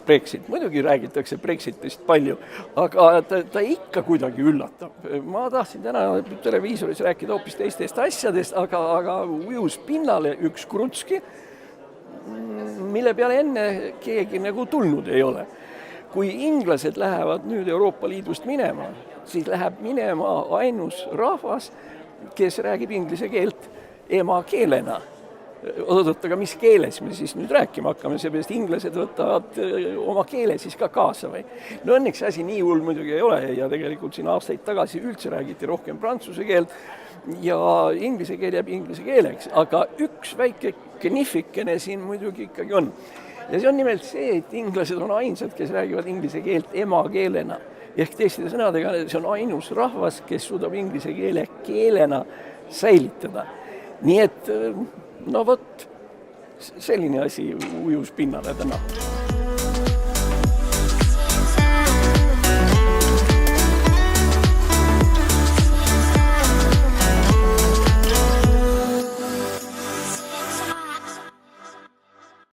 Brexit. Muidugi räägitakse Brexitist palju, aga ta ikka kuidagi üllatab. Ma tahtsin täna televiisoris rääkida hoopis teistest asjadest, aga ujus pinnale üks krutski, mille peale enne keegi nagu tulnud ei ole. Kui inglased lähevad nüüd Euroopa Liidust minema, siis läheb minema ainus rahvas, kes räägib inglise keelt emakeelena. Aga mis keeles me siis nüüd rääkima hakkame, seepärast inglased võtavad oma keele siis ka kaasa või? No õnneks asi nii hull muidugi ei ole ja tegelikult siin aastaid tagasi üldse räägiti rohkem prantsuse keelt ja inglise keel jääb inglise keeleks, aga üks väike knifikene siin muidugi ikkagi on. Ja see on nimelt see, et inglased on ainsad, kes räägivad inglise keelt emakeelena. Ehk teiste sõnadega, see on ainus rahvas, kes suudab inglise keele keelena säilitada. Nii et, no vot, selline asi ujus pinnale täna.